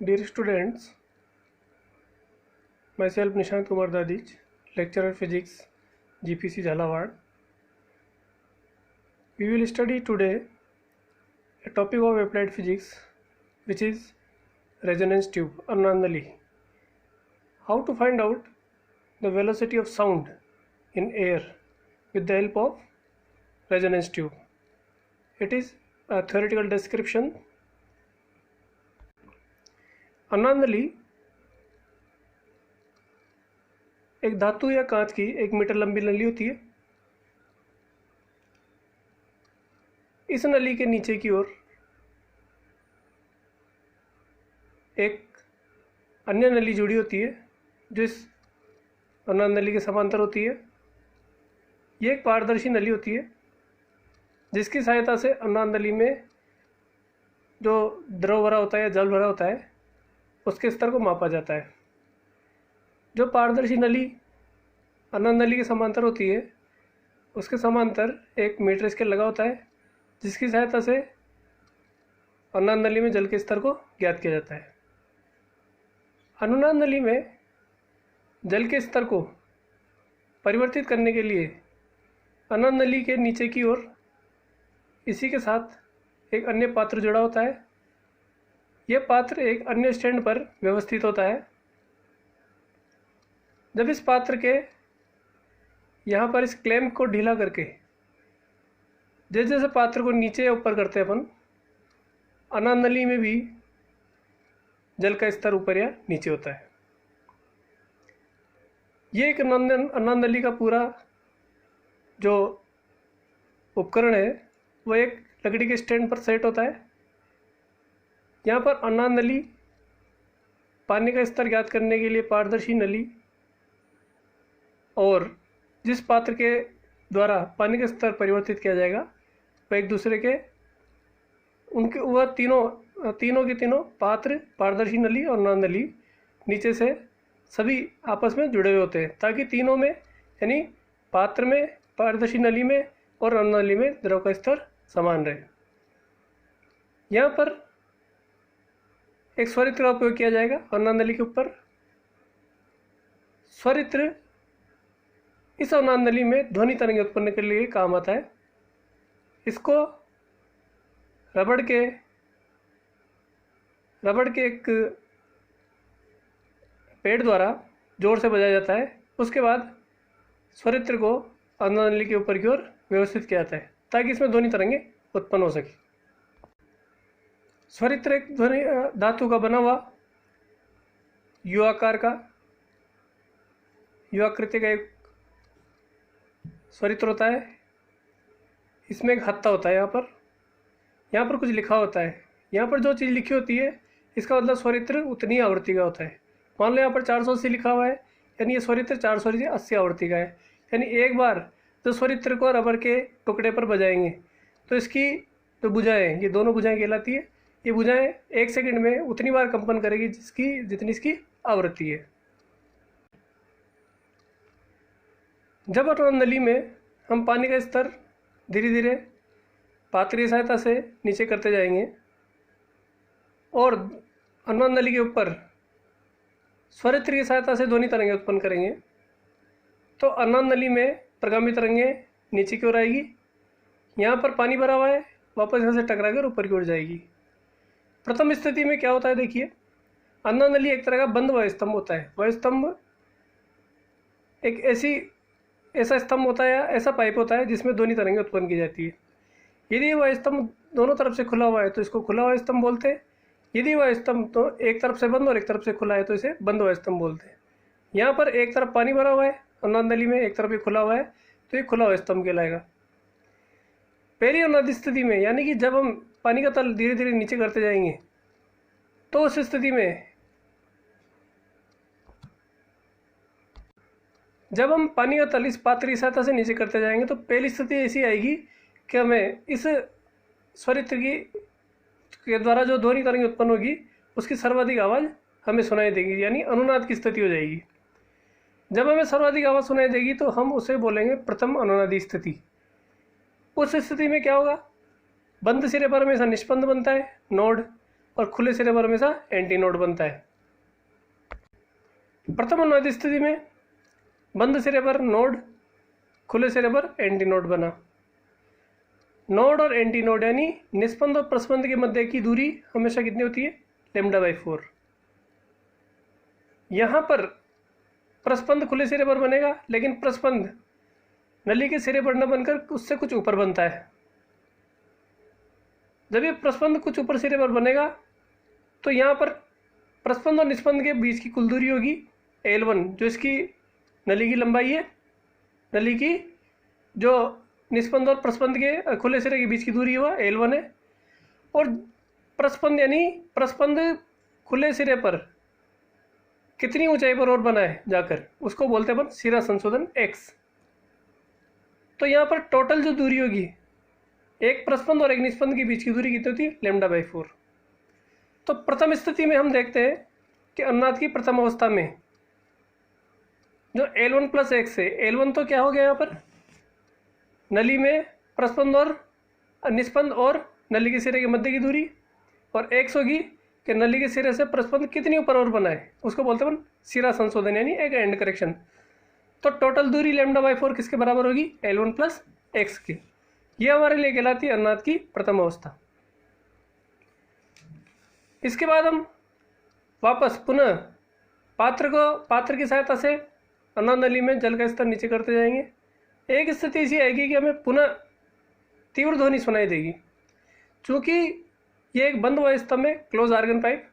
Dear students, myself Nishant Kumar Dadij, lecturer physics, GPC Jhalawad. We will study today a topic of applied physics, which is resonance tube or Nandali. How to find out the velocity of sound in air with the help of resonance tube. It is a theoretical description. अनांदली एक धातु या कांच की 1 metre लंबी नली होती है। इस नली के नीचे की ओर एक अन्य नली जुड़ी होती है जो इस अनांदली के समांतर होती है। ये एक पारदर्शी नली होती है जिसकी सहायता से अनांदली में जो द्रव भरा होता है या जल भरा होता है उसके स्तर को मापा जाता है। जो पारदर्शी नली अनांदली के समांतर होती है उसके समांतर एक मीटर स्केल लगा होता है जिसकी सहायता से अनुनाद में जल के स्तर को ज्ञात किया जाता है। अनुनाद नली में जल के स्तर को परिवर्तित करने के लिए अनुनाद नली के नीचे की ओर इसी के साथ एक अन्य पात्र जुड़ा होता है। यह पात्र एक अन्य स्टैंड पर व्यवस्थित होता है। जब इस पात्र के यहाँ पर इस क्लैंप को ढीला करके जैसे जैसे पात्र को नीचे या ऊपर करते हैं अपन, अनुनाद नली में भी जल का स्तर ऊपर या नीचे होता है। ये एक अनुनाद नली का पूरा जो उपकरण है वह एक लकड़ी के स्टैंड पर सेट होता है। यहाँ पर अनुनाद नली पानी का स्तर ज्ञात करने के लिए पारदर्शी नली और जिस पात्र के द्वारा पानी का स्तर परिवर्तित किया जाएगा वह एक दूसरे के उनके वह तीनों के तीनों पात्र पारदर्शी नली और अनुनाद नली नीचे से सभी आपस में जुड़े हुए होते हैं ताकि तीनों में यानी पात्र में, पारदर्शी नली में और अनुनाद नली में द्रव का स्तर समान रहे। यहाँ पर एक स्वरित्र का उपयोग किया जाएगा अनुनाद नली के ऊपर। स्वरित्र इस अनुनाद नली में ध्वनि तरंग उत्पन्न करने के लिए काम आता है। इसको रबड़ के एक पेड़ द्वारा जोर से बजाया जाता है। उसके बाद स्वरित्र को अनुनाद नली के ऊपर की ओर व्यवस्थित किया जाता है ताकि इसमें ध्वनि तरंगें उत्पन्न हो सके। स्वरित्र एक ध्वनि धातु का बना हुआ यू आकार का यू आकृति का एक स्वरित्र होता है। इसमें एक हत्था होता है। यहाँ पर कुछ लिखा होता है। यहाँ पर जो चीज़ लिखी होती है इसका मतलब स्वरित्र उतनी आवृत्ति का होता है। मान लो यहाँ पर 480 लिखा हुआ है यानी ये स्वरित्र 480 आवृत्ति का है। यानी एक बार जो स्वरित्र को रबर के टुकड़े पर बजाएंगे तो इसकी जो भुजाएँ, ये दोनों भुजाएँ कहलाती है। ये भुजाएँ 1 सेकंड में उतनी बार कंपन करेगी जितनी इसकी आवृत्ति है। जब अनुनाद नली में हम पानी का स्तर धीरे धीरे पात्र की सहायता से नीचे करते जाएंगे और अनुनाद नली के ऊपर स्वरित्र की सहायता से ध्वनि तरंगें उत्पन्न करेंगे तो अनुनाद नली में प्रगामी तरंगें नीचे की ओर आएगी। यहाँ पर पानी भरा हुआ है, वापस यहाँ से टकरा कर ऊपर की ओर जाएगी। प्रथम स्थिति में क्या होता है देखिए, अनुनाद नली एक तरह का बंद वायुस्तंभ होता है। वायुस्तंभ एक ऐसा स्तंभ होता है या ऐसा पाइप होता है जिसमें ध्वनि तरंगें उत्पन्न की जाती है। यदि वायुस्तंभ दोनों तरफ से खुला हुआ है तो इसको खुला वायुस्तंभ बोलते हैं। यदि वायुस्तंभ तो एक तरफ से बंद और एक तरफ से खुला है तो इसे बंद वायुस्तंभ बोलते हैं। यहाँ पर एक तरफ पानी भरा हुआ है अनुनाद नली में, एक तरफ ही खुला हुआ है तो ये खुला वायुस्तंभ कहलाएगा। पहली अनुनाद स्थिति में यानी कि जब हम पानी का तल धीरे धीरे नीचे करते जाएंगे तो उस स्थिति में जब हम पानी का तल इस पात्र की सहायता से नीचे करते जाएंगे तो पहली स्थिति ऐसी आएगी कि हमें इस स्वरित्र के द्वारा जो ध्वनि तरंग उत्पन्न होगी उसकी सर्वाधिक आवाज़ हमें सुनाई देगी यानी अनुनाद की स्थिति हो जाएगी। जब हमें सर्वाधिक आवाज़ सुनाई देगी तो हम उसे बोलेंगे प्रथम अनुनादी स्थिति। उस स्थिति में क्या होगा, बंद सिरे पर हमेशा निष्पंद बनता है नोड और खुले सिरे पर हमेशा एंटी नोड बनता है। प्रथम अनुनाद स्थिति में बंद सिरे पर नोड, खुले सिरे पर एंटी नोड बना। नोड और एंटी नोड यानी निस्पंद और प्रस्पंद के मध्य की दूरी हमेशा कितनी होती है? λ/4। यहाँ पर प्रस्पंद खुले सिरे पर बनेगा, लेकिन प्रस्पंद नली के सिरे पर न बनकर उससे कुछ ऊपर बनता है। जब ये प्रस्पंद कुछ ऊपर सिरे पर बनेगा तो यहाँ पर प्रस्पंद और निस्पंद के बीच की कुल दूरी होगी L1, जो इसकी नली की लंबाई है। नली की जो निस्पंद और प्रस्पंद के खुले सिरे के बीच की दूरी हुआ L1 है। और प्रस्पंद यानी प्रस्पंद खुले सिरे पर कितनी ऊंचाई पर और बना है जाकर, उसको बोलते हैं अपन सिरा संशोधन x। तो यहाँ पर टोटल जो दूरी होगी एक प्रस्पंद और एक निस्पंद के बीच की दूरी कितनी होती है? λ/4। तो प्रथम स्थिति में हम देखते हैं कि अनुनाद की प्रथम अवस्था में जो L1 + x है, L1 तो क्या हो गया यहाँ पर? नली में प्रस्पंद और निस्पंद और नली के सिरे के मध्य की दूरी, और x होगी कि नली के सिरे से प्रस्पंद कितनी ऊपर और बना है, उसको बोलते हैं सिरा संशोधन यानी एक एंड करेक्शन। तो टोटल दूरी λ/4 किसके बराबर होगी? L1 + x की। ये हमारे लिए कहलाती है अनुनाद की प्रथम अवस्था। इसके बाद हम वापस पुनः पात्र की सहायता से अनुनाद नली में जल का स्तर नीचे करते जाएंगे। एक स्थिति ऐसी आएगी कि हमें पुनः तीव्र ध्वनि सुनाई देगी। चूँकि ये एक बंद वायु स्तंभ है, क्लोज आर्गन पाइप,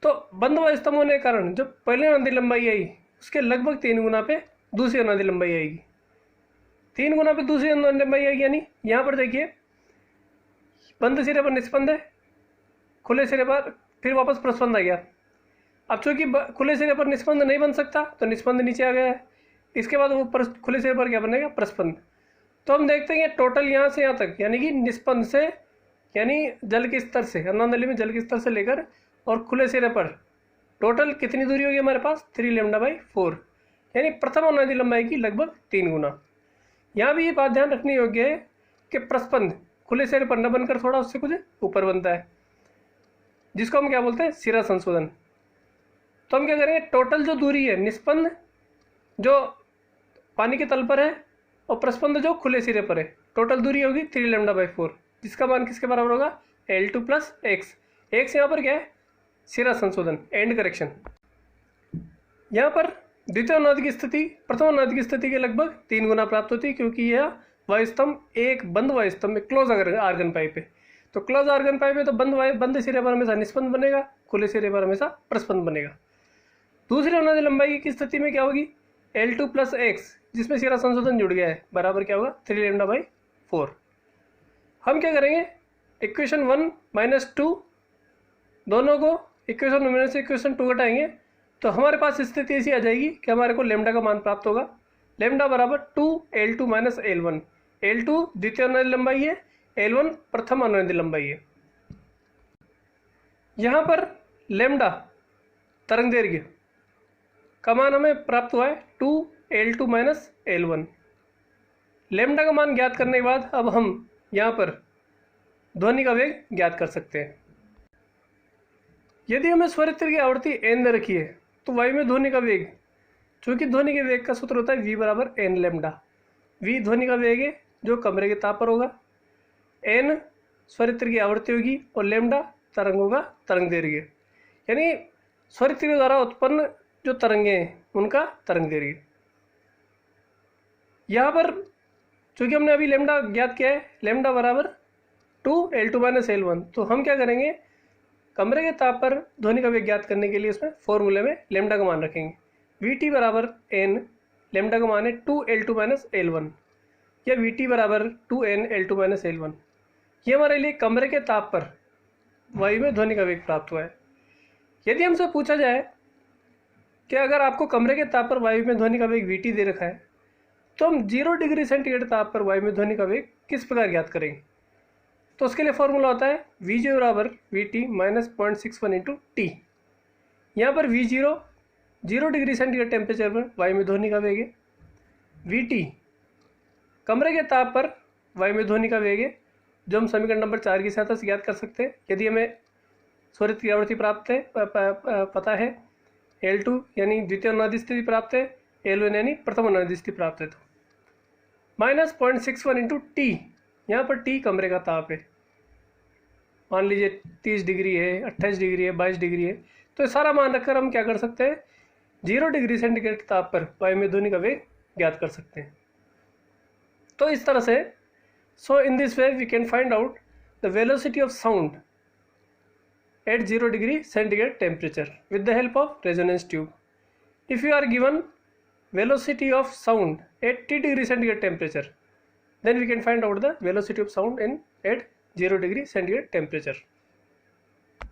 तो बंद वायु स्तंभ होने के कारण जो पहले अनुनादी लंबाई आई उसके लगभग 3 गुना पे दूसरी अनुनादी लंबाई आएगी। 3 गुना पे दूसरी अनुनादी लंबाई आएगी, यानी यहाँ पर देखिए बंद सिरे पर निस्पंद है, खुले सिरे पर फिर वापस प्रस्पंद आ गया। अब चूँकि खुले सिरे पर निस्पंद नहीं बन सकता तो निस्पंद नीचे आ गया है। इसके बाद वो खुले सिरे पर क्या बनेगा? प्रस्पंद। तो हम देखते हैं टोटल यहाँ से यहाँ तक, यानी कि निस्पंद से यानी जल के स्तर से, अनुनाद नली में जल के स्तर से लेकर और खुले सिरे पर टोटल कितनी दूरी होगी हमारे पास? 3λ/4, यानी प्रथम अनुनादी लंबाई की लगभग 3 गुना। यहाँ भी ये बात ध्यान रखने योग्य है कि प्रस्पंद खुले सिरे पर न बनकर थोड़ा उससे कुछ ऊपर बनता है, जिसको हम क्या बोलते हैं? सिरा संशोधन। तो हम क्या करेंगे? टोटल जो दूरी है निस्पंद जो पानी के तल पर है और प्रस्पंद जो खुले सिरे पर है, टोटल दूरी होगी 3λ/4, जिसका मान किसके बराबर होगा? L2 + x। x यहाँ पर क्या है? सिरा संशोधन, एंड करेक्शन। यहाँ पर द्वितीय अनुनाद की स्थिति प्रथम अनुनाद की स्थिति के लगभग 3 गुना प्राप्त होती है, क्योंकि यह वायुस्तंभ एक बंद वायुस्तंभ में क्लोज आर्गन पाइप है। तो क्लोज आर्गन पाइप है तो बंद सिरे पर हमेशा निस्पंद बनेगा, खुले सिरे पर हमेशा प्रस्पंद बनेगा। दूसरी अनुनादी लंबाई की स्थिति में क्या होगी? L2 + x, जिसमें सिरा संशोधन जुड़ गया है, बराबर क्या होगा? 3λ/4। हम क्या करेंगे? इक्वेशन 1 - 2 दोनों को इक्वेशन 1 में से इक्वेशन 2 घटाएंगे तो हमारे पास स्थिति ऐसी आ जाएगी कि हमारे को लैम्डा का मान प्राप्त होगा। लैम्डा बराबर 2L2 - L1। L2 द्वितीय अनुनादी लंबाई है, L1 प्रथम अनुनादी लंबाई है। यहाँ पर लैम्डा तरंग दैर्घ्य का मान हमें प्राप्त हुआ है 2L2 - L1। लैम्डा का मान ज्ञात करने के बाद अब हम यहाँ पर ध्वनि का वेग ज्ञात कर सकते हैं। यदि हमें स्वरित्र की आवृत्ति n दे रखी है तो वायु में ध्वनि का वेग, चूँकि ध्वनि के वेग का सूत्र होता है v = n लैम्डा। v ध्वनि का वेग है जो कमरे के ताप पर होगा, n स्वरित्र की आवृत्ति होगी और लैम्डा तरंग होगा तरंग दैर्घ्य, यानी स्वरित्र के द्वारा उत्पन्न जो तरंगे हैं उनका तरंग दैर्घ्य। यहाँ पर चूँकि हमने अभी लैम्डा ज्ञात किया है, लैम्डा बराबर 2L2 - L1, तो हम क्या करेंगे? कमरे के ताप पर ध्वनि का वेग ज्ञात करने के लिए इसमें फॉर्मूले में लैम्डा का मान रखेंगे। Vt = n, लैम्डा का मान है 2L2 - L1, या Vt = 2nL2 - L1। ये हमारे लिए कमरे के ताप पर वायु में ध्वनि का वेग प्राप्त हुआ है। यदि हमसे पूछा जाए कि अगर आपको कमरे के ताप पर वायु में ध्वनि का वेग Vt दे रखा है तो हम 0 डिग्री सेंटीग्रेड ताप पर वायु में ध्वनि का वेग किस प्रकार ज्ञात करेंगे? तो उसके लिए फॉर्मूला होता है Vj = Vt - 0.61 × T। यहाँ पर V0 0 डिग्री सेंटीग्रेड टेम्परेचर पर वायु में ध्वनि का वेग है, Vt कमरे के ताप पर वायु में ध्वनि का वेग है, जो हम समीकरण नंबर 4 की सहायता से ज्ञात कर सकते हैं। यदि हमें स्वरित की आवृत्ति प्राप्त है पता है, L2 यानी द्वितीय अनुनादी स्थिति प्राप्त है, L1 यानी प्रथम अनुनादी स्थिति प्राप्त है। तो -0.61 इंटू टी, यहाँ पर टी कमरे का ताप है, मान लीजिए 30 डिग्री है, 28 डिग्री है, 22 डिग्री है, तो ये सारा मान रखकर हम क्या कर सकते हैं, 0 डिग्री सेंटीग्रेड ताप पर वायु में ध्वनि का वेग ज्ञात कर सकते हैं। तो इस तरह से so in this way we can find out the velocity of sound at 0 degree centigrade temperature with the help of resonance tube. If you are given velocity of sound at T degree centigrade temperature, then we can find out the velocity of sound at 0 degree centigrade temperature.